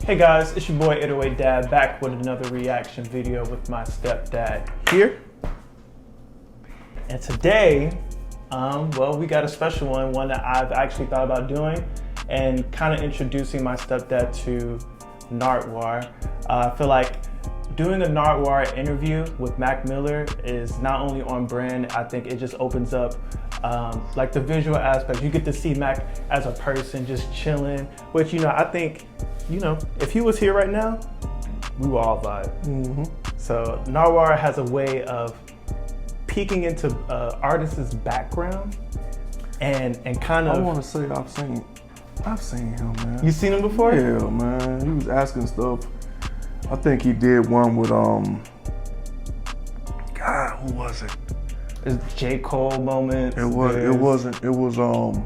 Hey guys, it's your boy 808 Dad back with another reaction video with my stepdad here. And today, we got a special one that I've actually thought about doing and kind of introducing my stepdad to Nardwuar. I feel like doing a Nardwuar interview with Mac Miller is not only on brand, I think it just opens up like the visual aspect. You get to see Mac as a person just chilling, which, I think, if he was here right now, we would all vibe. Mm-hmm. So Nardwuar has a way of peeking into artist's background and kind of. I want to say I've seen him, man. You seen him before? Yeah, man. He was asking stuff. I think he did one with God, who was it? It's J. Cole moments. It was God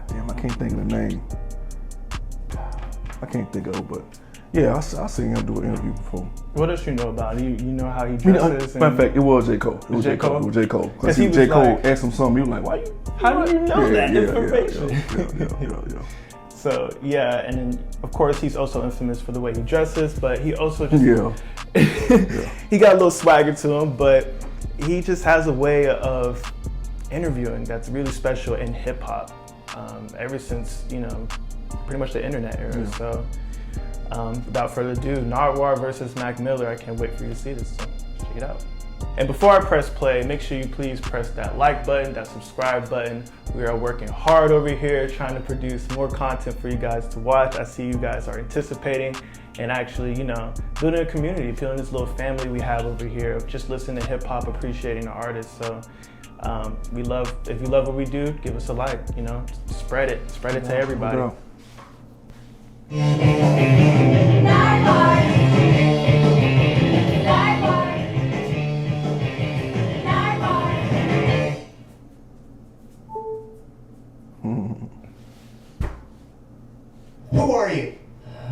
damn, I can't think of the name. I can't think of it, but yeah, I seen him do an interview before. What else you know about him? You know how he dresses? Matter of fact, it was J. Cole. It was J. Cole. It was J. Cole. Because J. Cole asked him something, he was like, why you? How do you know that information? Yeah. So yeah, and then of course he's also infamous for the way he dresses, but he also just he got a little swagger to him, but he just has a way of interviewing that's really special in hip hop. Ever since pretty much the internet era. Yeah. So without further ado, Nardwuar versus Mac Miller. I can't wait for you to see this. So check it out. And before I press play, make sure you please press that like button, that subscribe button. We are working hard over here trying to produce more content for you guys to watch. I see you guys are anticipating and actually, building a community, feeling this little family we have over here of just listening to hip hop, appreciating the artists. So if you love what we do, give us a like, spread it to everybody. Who are you?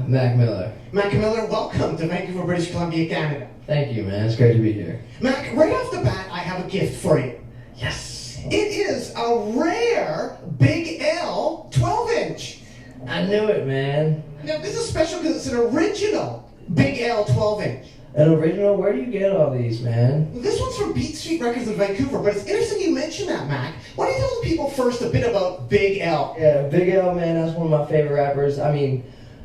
Mac Miller. Mac Miller, welcome to Vancouver, British Columbia, Canada. Thank you, man. It's great to be here. Mac, right off the bat, I have a gift for you. Yes. It is a rare Big L 12-inch. I knew it, man. Now, this is special because it's an original Big L 12-inch. An original? Where do you get all these, man? This one's from Beat Street Records in Vancouver, but it's interesting you mention that, Mac. Why don't you tell the people first a bit about Big L? Yeah, Big L, man, that's one of my favorite rappers. I mean,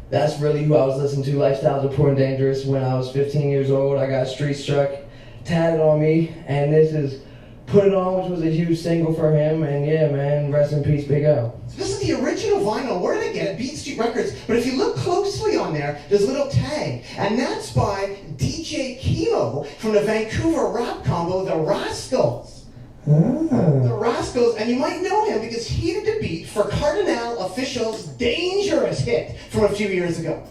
that's really who I was listening to. Lifestyles of Poor and Dangerous. When I was 15 years old, I got Street Struck tatted on me, and this is Put It On, which was a huge single for him, and yeah, man, rest in peace, Big L. So this is the original vinyl. Where did I get it? Beat Street Records. But if you look closely on there, there's a little tag, and that's by DJ Kimo from the Vancouver rap combo, The Rascals. The Rascals, and you might know him because he did the beat for Cardinal Official's Dangerous hit from a few years ago.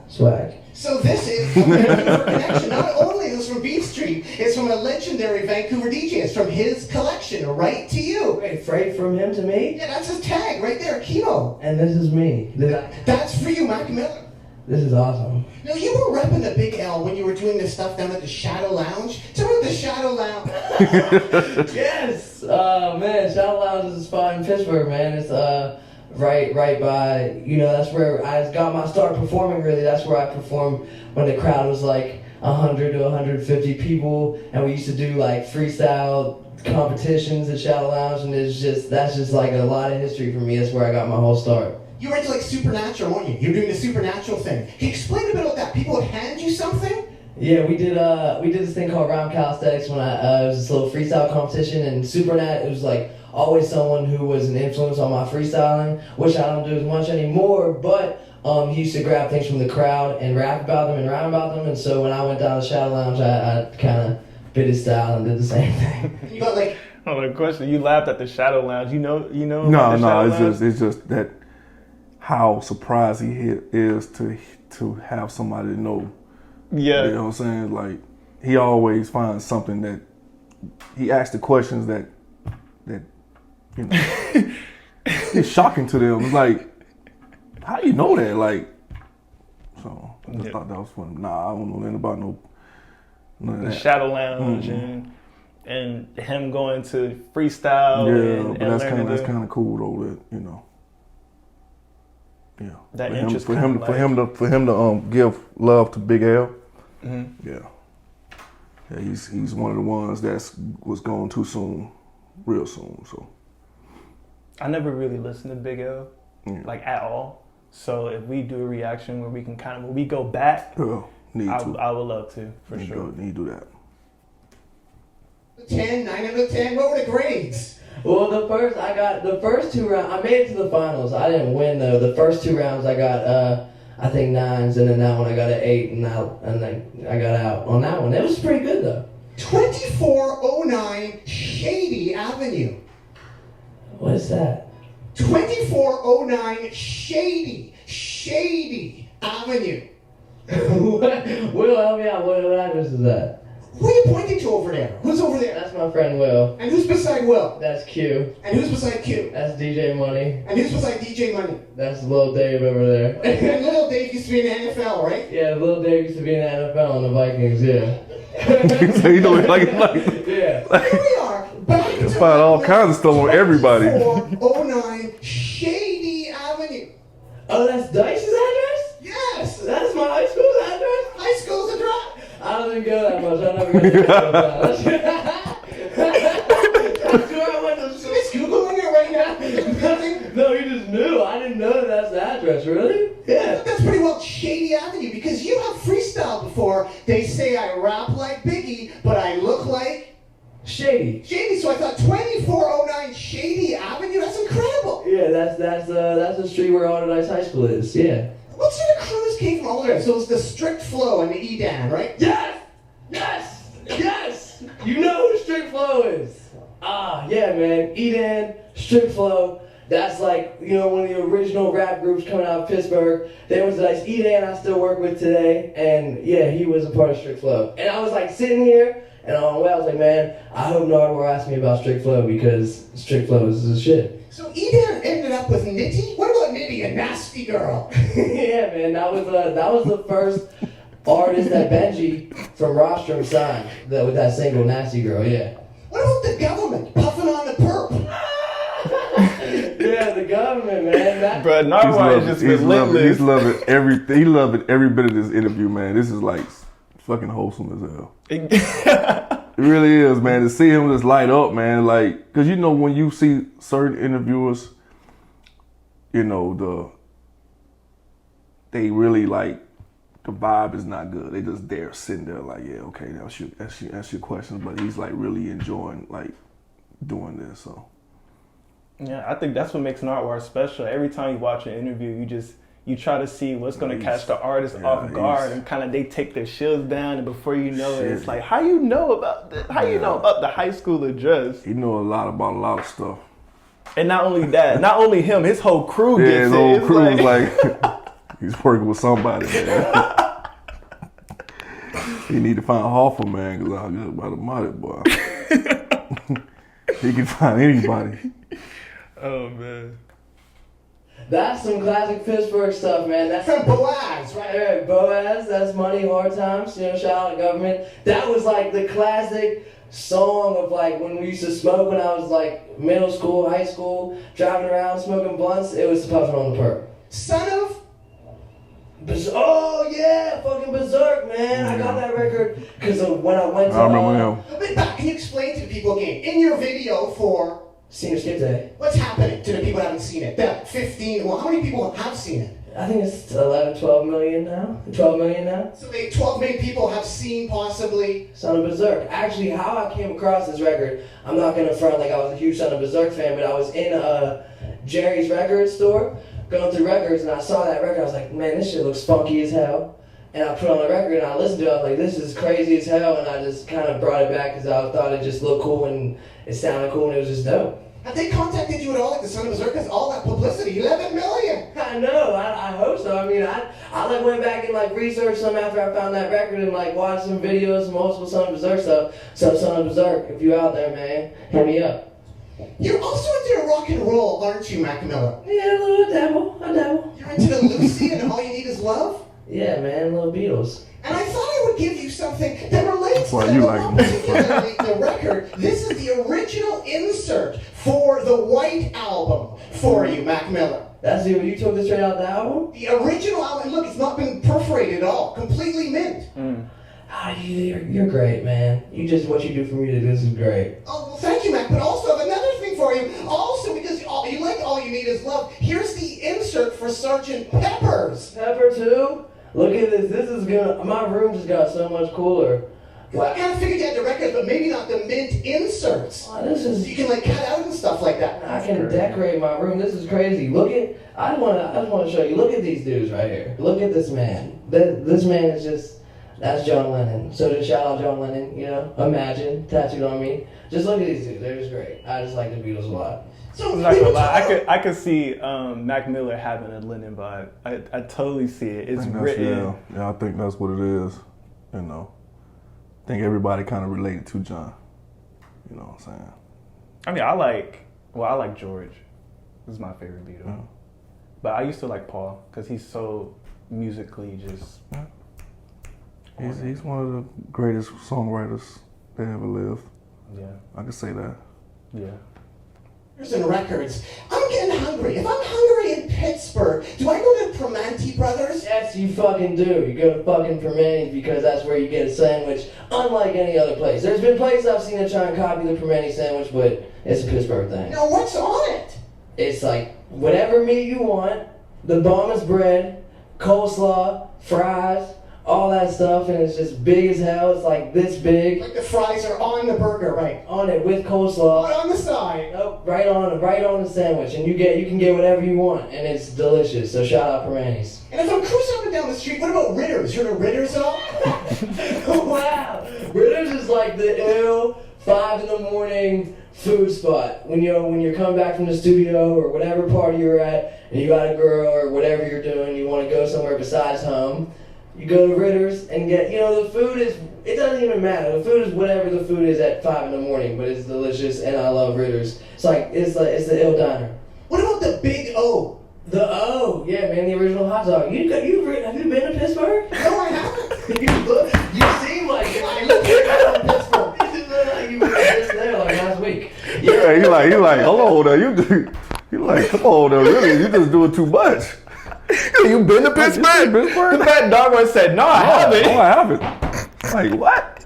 Swag. So this is a Vancouver connection. Not only is this from Beat Street, it's from a legendary Vancouver DJ. It's from his collection, right to you. Wait, freight from him to me? Yeah, that's his tag right there, Kimo. And this is me. That's for you, Mac Miller. This is awesome. Now, you were repping the Big L when you were doing this stuff down at the Shadow Lounge. Tell me about the Shadow Lounge. Yes! Man, Shadow Lounge is a spot in Pittsburgh, man. It's right by, that's where I got my start performing, really. That's where I performed when the crowd was like 100 to 150 people, and we used to do like freestyle competitions at Shadow Lounge, and that's just like a lot of history for me. That's where I got my whole start. You were into like Supernatural, weren't you? You were doing the Supernatural thing. Can you explain a bit about that? People would hand you something? Yeah, we did this thing called Rhyme Calisthenics when it was this little freestyle competition, and Supernat, it was like always someone who was an influence on my freestyling, which I don't do as much anymore, but he used to grab things from the crowd and rap about them and rhyme about them, and so when I went down to Shadow Lounge, I kind of bit his style and did the same thing. You got like... Oh, the question, you laughed at the Shadow Lounge. You know. No, it's just that how surprised he is to have somebody to know. Yeah. You know what I'm saying? Like, he always finds something that he asks the questions that it's shocking to them. It's like, how do you know that? Like, so I just thought that was funny. Nah, I don't know nothing about none of the that. Shadow Lounge and him going to freestyle. Yeah, and but that's kind of cool though. That Yeah. That for interest him to give love to Big L. Mm-hmm. Yeah. Yeah, he's one of the ones that was gone too soon, real soon. So I never really listened to Big L, like at all. So if we do a reaction where we can when we go back, I would love to, for sure. Need to do that. 10, 9 out of 10. What were the grades? Well, the first 2 rounds, I made it to the finals. I didn't win though. The first 2 rounds I got, I think 9s, and then that one I got an 8, and then I got out on that one. It was pretty good though. 2409 Shady Avenue. What is that? 2409 Shady Avenue. Will, help me out. What address is that? Who are you pointing to over there? Who's over there? That's my friend Will. And who's beside Will? That's Q. And who's beside Q? That's DJ Money. And who's beside DJ Money? That's Lil Dave over there. And little Dave used to be in the NFL, right? Yeah, Lil Dave used to be in the NFL on the Vikings, yeah. So you know, like yeah. Here we are. Back you to find all kinds of stuff on everybody. 2409 Shady Avenue. Oh, that's Dice's address? Yes! That's my high school's address? High school's address. I don't even go that much. I never go to That's where I went to school. Is Googling it right now? No, you just knew. I didn't know that's the address, really? Yeah. That's pretty well Shady Avenue because you have freestyled before. They say I rap like Biggie, but I look like Shady. Shady. So I thought 2409 Shady Avenue. That's incredible. Yeah, that's the street where Audit High School is. Yeah. What sort of crews came from all there? So it's the Strict Flow and the Edan, right? Yes! Yes! Yes! You know who Strict Flow is. Yeah, man. Edan, Strict Flow. That's like, one of the original rap groups coming out of Pittsburgh. There was like Edan I still work with today. And yeah, he was a part of Strict Flow. And I was like sitting here, and on the way I was like, man, I hope Nardwuar asked me about Strict Flow because Strict Flow is the shit. So Edan ended up with Nitty? What about Nitty, a nasty girl? Yeah, man, that was the first artist that Benji from Rostrum signed with that single Nasty Girl, yeah. What about the government puffing on the perp? Yeah, the government, man. Bro, Nardwuar is just relentless. He's loving everything. He loving every bit of this interview, man. This is like fucking wholesome as hell. It really is, man. To see him just light up, man. Like, cause when you see certain interviewers, they really like the vibe is not good. They just there sitting there like, yeah, okay, now ask your questions. But he's like really enjoying like doing this. So yeah, I think that's what makes Nardwuar special. Every time you watch an interview, you try to see what's going to catch the artist off guard, and kind of they take their shields down, and before you know it, it's like, how you know about this? How you know about the high school address? He know a lot about a lot of stuff. And not only that, not only him, his whole crew gets it. His whole crew is like he's working with somebody, man. He need to find Hoffa, man, because I'm good about the money, boy. He can find anybody. Oh, man. That's some classic Pittsburgh stuff, man. That's From Boaz, right? Right, Boaz, that's Money, Hard Times, shout out to government. That was like the classic song of like when we used to smoke when I was like middle school, high school, driving around smoking blunts. It was Puffin' on the Perk. Son of? Oh yeah, fucking Berserk, man. I got that record because when I went to I remember him. A bit back, can you explain to the people again, in your video for Senior Skip Day, what's happening to the people who haven't seen it? The 15, well, how many people have seen it? I think it's 12 million now. 12 million now. So 12 million people have seen possibly Son of Berserk. Actually, how I came across this record, I'm not gonna front like I was a huge Son of Berserk fan, but I was in Jerry's record store, going through records, and I saw that record. I was like, man, this shit looks funky as hell. And I put on the record and I listened to it. I was like, this is crazy as hell. And I just kind of brought it back because I thought it just looked cool and it sounded cool and it was just dope. have they contacted you at all, like the Son of Berserk? Because all that publicity, 11 million. I know. I hope so. I mean, I like went back and like researched some after I found that record and like watched some videos, some old school Son of Berserk stuff. So Son of Berserk, if you out there, man, hit me up. You're also into rock and roll, aren't you, Mac Miller? Yeah, a little dabble. You're into the Lucy and All You Need Is Love? Yeah, man, little Beatles. And I thought I would give you something that relates to you like particularly the record. This is the original insert for the White Album for you, Mac Miller. That's it. You took this straight out the album? The original album, look, it's not been perforated at all. Completely mint. You're great, man. What you do for music, this is great. Oh, well, thank you, Mac. But also, another thing for you. Also, because you like All You Need Is Love, here's the insert for Sgt. Pepper's. Pepper, too? Look at this. This is gonna... My room just got so much cooler. Well, I kind of figured you had the records, but maybe not the mint inserts. Oh, this is... You can, like, cut out and stuff like that. I can decorate my room. This is crazy. Look at... I just want to show you. Look at these dudes right here. Look at this man. This man is just... That's John Lennon. So just shout out John Lennon, you know? Imagine, tattooed on me. Just look at these dudes. They're just great. I just like the Beatles a lot. So I'm not gonna lie. I could see Mac Miller having a Lennon vibe. I totally see it. It's written. Yeah, I think that's what it is. You know, I think everybody kind of related to John. You know what I'm saying? I mean, I like George. This is my favorite Beatle. Yeah. But I used to like Paul because he's so musically just. Yeah. He's one of the greatest songwriters that ever lived. Yeah. I can say that. Yeah. And records. I'm getting hungry. If I'm hungry in Pittsburgh, do I go to Primanti Brothers? Yes, you fucking do. You go to fucking Primanti's because that's where you get a sandwich, unlike any other place. There's been places I've seen that try and copy the Primanti sandwich, but it's a Pittsburgh thing. Now, what's on it? It's like whatever meat you want, the bomb is bread, coleslaw, fries, all that stuff, and it's just big as hell. It's like this big. Like the fries are on the burger, right? On it with coleslaw. Right on the side. Nope, right on the sandwich, and you can get whatever you want, and it's delicious. So shout out Primanti's. And if I'm cruising up and down the street, what about Ritter's? You heard of Ritter's at all? Wow, Ritter's is like the ill 5 a.m. food spot when you're coming back from the studio or whatever party you're at, and you got a girl or whatever you're doing, you want to go somewhere besides home. You go to Ritter's and get, the food is, it doesn't even matter. The food is whatever the food is at 5 in, but it's delicious, and I love Ritter's. It's the ill diner. What about the Big O? The O, yeah, man, the original hot dog. Have you been to Pittsburgh? No, I haven't. You seem like it. I look here from Pittsburgh. You look like you were just there like last week. Yeah, he like, hello there. You like, come on there, really? You just doing too much. You been to Pittsburgh? The bad Nardwuar said, no, I haven't. No, I haven't. Like, what?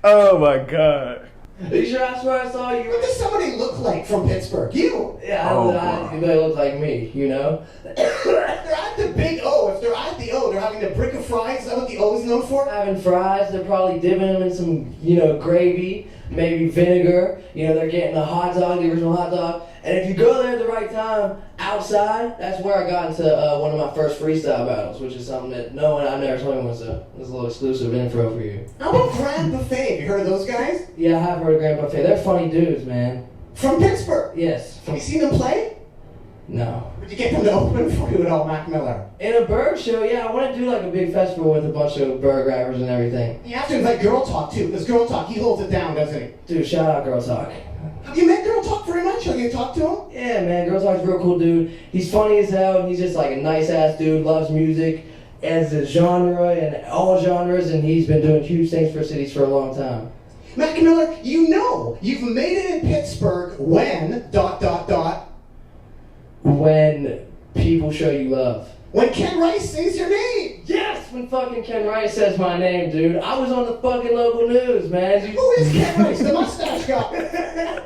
Oh, my God. Are you sure that's where I saw you? What does somebody look like from Pittsburgh? You? Yeah, they look like me, you know? If they're at the Big O, if they're at the O, they're having a brick of fries. Is that what the O is known for? Having fries, they're probably dipping them in some, gravy, maybe vinegar. They're getting the hot dog, the original hot dog. And if you go there at the right time, outside, that's where I got into one of my first freestyle battles, which is something that I've never told anyone, so it's a little exclusive info for you. How about Grand Buffet? Have you heard of those guys? Yeah, I have heard of Grand Buffet. They're funny dudes, man. From Pittsburgh? Yes. Have you seen them play? No. Did you get them to open for you at all, Mac Miller? In a Berg show, yeah, I want to do like a big festival with a bunch of Berg rappers and everything. You have to invite Girl Talk, too, because Girl Talk, he holds it down, doesn't he? Dude, shout out Girl Talk. Have you met Girl Talk very much? Have you talked to him? Yeah, man, Girl Talk's a real cool dude. He's funny as hell, and he's just like a nice-ass dude, loves music, as a genre and all genres, and he's been doing huge things for cities for a long time. Mac Miller, you've made it in Pittsburgh when, ... When people show you love. When Ken Rice sings your name! Yes, when fucking Ken Rice says my name, dude. I was on the fucking local news, man. Who is Ken Rice, the mustache guy?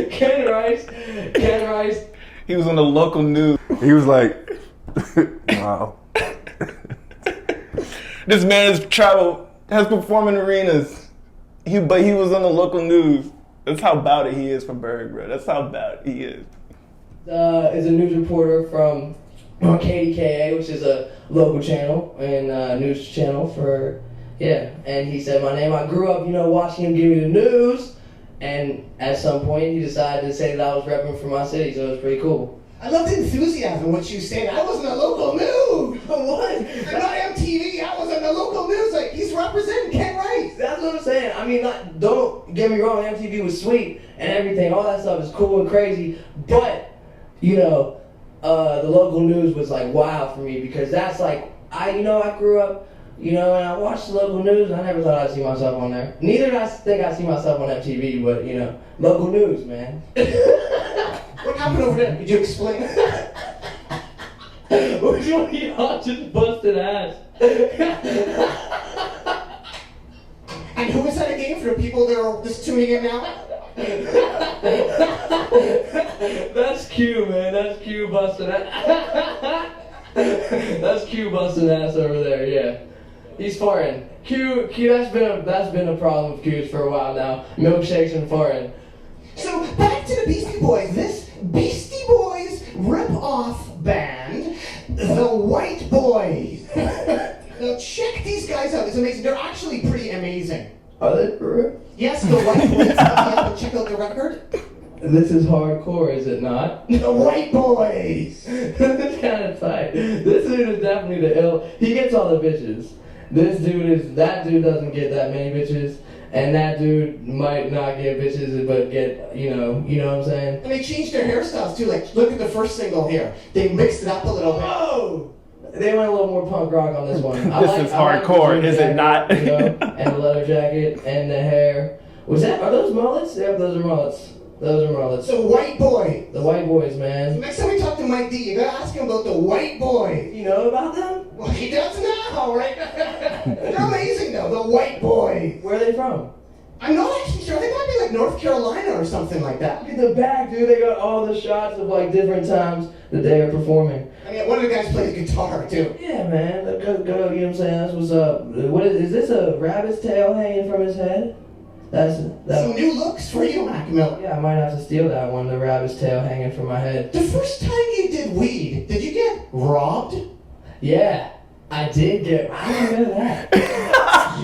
Ken Rice. He was on the local news. He was like, wow. This man has performed in arenas. But he was on the local news. That's how about it he is for Berg, bro. That's how about he is. Is a news reporter from KDKA, which is a local channel and news channel and he said my name. I grew up, watching him give me the news, and at some point he decided to say that I was repping for my city, so it was pretty cool. I love the enthusiasm what you said. I was in the local news. What? I'm not MTV. I was in the local news. Like, he's representing Ken Rice. That's what I'm saying. I mean, don't get me wrong. MTV was sweet and everything. All that stuff is cool and crazy, but the local news was like wow for me because that's like I grew up You know, and I watched the local news, and I never thought I'd see myself on there. Neither did I think I'd see myself on MTV, but, you know, local news, man. What happened over there? Could you explain? Which one of y'all just busted ass? And who was that again for the people that are just tuning in now? That's Q, man. That's Q busting ass. That's Q busting ass over there, yeah. He's farting. Q, that's been a problem with Q's for a while now. Milkshakes and farting. So back to the Beastie Boys. This Beastie Boys rip-off band, the White Boys. Now check these guys out. It's amazing. They're actually pretty amazing. Are they for real? Yes, the White Boys. Yeah, check out the record. This is hardcore, is it not? The White Boys. This is kind of tight. This dude is definitely the ill. He gets all the bitches. That dude doesn't get that many bitches. And that dude might not get bitches, but get, you know what I'm saying? And they changed their hairstyles too. Like, look at the first single here. They mixed it up a little bit. Whoa! They went a little more punk rock on this one. This is hardcore, is it not? You know, and the leather jacket and the hair. Are those mullets? Yeah, those are mullets. Those are mullets. The White Boys. The White Boys, man. Next time we talk to Mike D, you gotta ask him about the White Boys. You know about them? Well, he does now, right? They're amazing though, the White Boys. Where are they from? I'm not actually sure. They might be like North Carolina or something like that. Look at the back, dude. They got all the shots of like different times that they are performing. I mean, one of the guys plays guitar too. Yeah, man. Go, you know what I'm saying? That's what's up. What is this a rabbit's tail hanging from his head? Some new looks for you, Mac Miller. Yeah, I might have to steal that one, the rabbit's tail hanging from my head. The first time you did weed, did you get robbed? Yeah, I did get. How do you know that?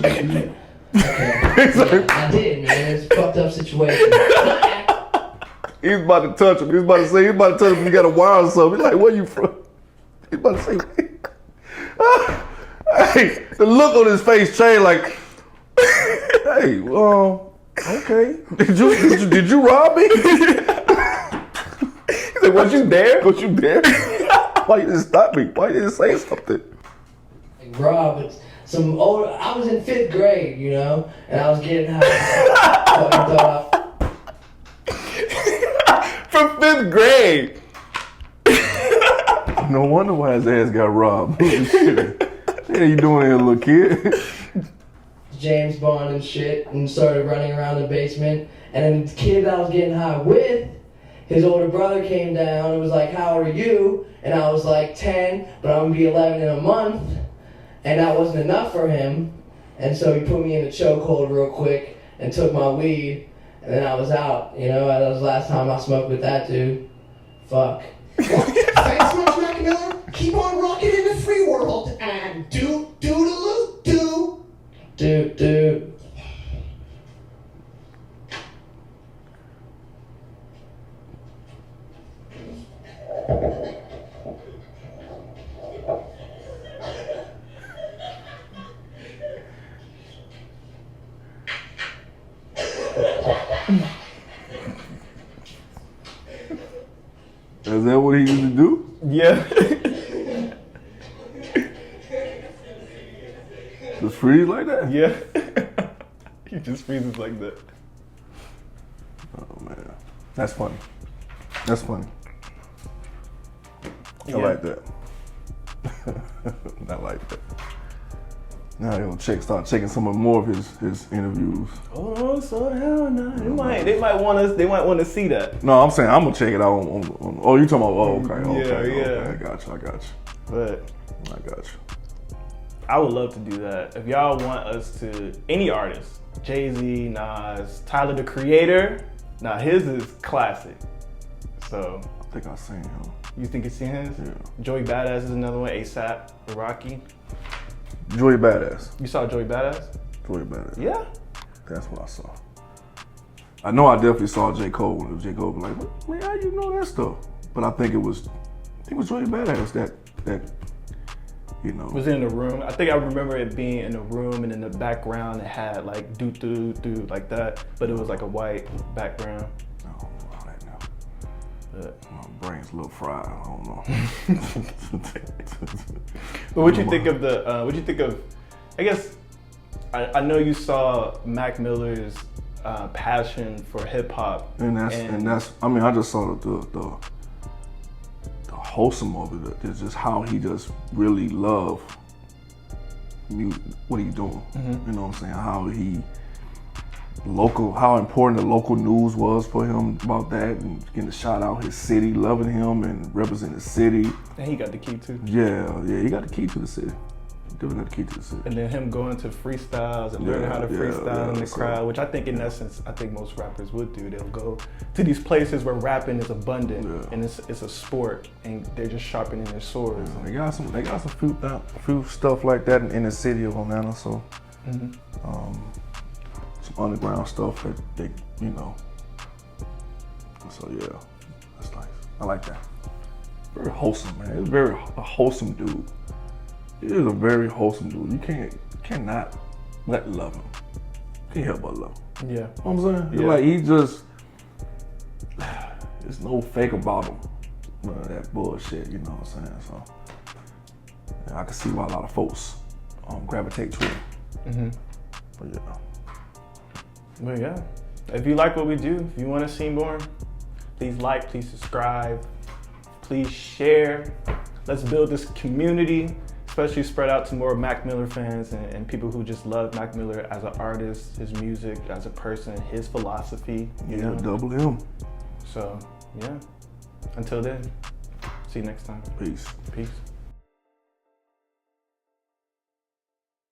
Okay. I did, man. It's a fucked up situation. He's about to touch him. He's about to touch him. You got a wire or something. He's like, where you from? He's about to say, hey, the look on his face changed like, hey, okay. Did you rob me? He's like, was you there? Was you there? Why you didn't stop me? Why you didn't say something? Like, Rob, it's some old. I was in 5th grade, you know, and I was getting high. From 5th grade. No wonder why his ass got robbed. What are you doing here, little kid? James Bond and shit, and started running around the basement. And then the kid that I was getting high with, his older brother came down and was like, how old are you? And I was like 10, but I'm gonna be 11 in a month. And that wasn't enough for him. And so he put me in a chokehold real quick and took my weed. And then I was out, you know, that was the last time I smoked with that dude. Fuck. Thanks much, Mac Miller. Keep on rocking in the free world and do. Dude. Is that what he used to do? Yeah. Just freeze like that? Yeah. He just freezes like that. Oh man, that's funny. That's funny. I Yeah. like that. I like that. Now they're gonna start checking some more of his interviews. Oh, so hell no. They might want to see that. No, I'm saying I'm gonna check it out on oh, you talking about, oh, okay. Yeah. I got you. But I got you. I would love to do that. If y'all want us to, any artist, Jay-Z, Nas, Tyler the Creator, now his is classic. So I think I've seen him. you think you've seen his? Yeah. Joey Badass is another one. ASAP, Rocky. Joey Badass. You saw Joey Badass? Joey Badass. Yeah. That's what I saw. I know I definitely saw J. Cole when it was J. Cole. Like, man, how you know that stuff? But I think it was Joey Badass that you know. Was it in the room? I think I remember it being in the room, and in the background it had like do like that, but it was like a white background. Oh, all right now. But My brain's a little fried. I don't know. what you think of I guess I know you saw Mac Miller's passion for hip hop, and that's. I mean, I just saw the wholesome of it. It's just how he just really loved music. What are you doing? You know what I'm saying? How important the local news was for him about that, and getting to shout out his city, loving him and representing the city. And he got the key too. Yeah, he got the key to the city. Definitely got the key to the city. And then him going to freestyles and learning how to freestyle in the crowd, which I think in essence, most rappers would do. They'll go to these places where rapping is abundant and it's a sport, and they're just sharpening their swords. They got some few stuff like that in the city of Atlanta. So some underground stuff that they, you know. So yeah, that's nice. I like that. Very wholesome, man. He's a wholesome dude. He is a very wholesome dude. You cannot not love him. Can't help but love him. Yeah. You know what I'm saying? Yeah. Like he just, there's no fake about him. That bullshit, you know what I'm saying? So yeah, I can see why a lot of folks gravitate to him. But yeah, if you like what we do, if you want to see more, please like, please subscribe, please share. Let's build this community, especially spread out to more Mac Miller fans and people who just love Mac Miller as an artist, his music, as a person, his philosophy. You know? Double M. So yeah, until then, see you next time. Peace. Peace.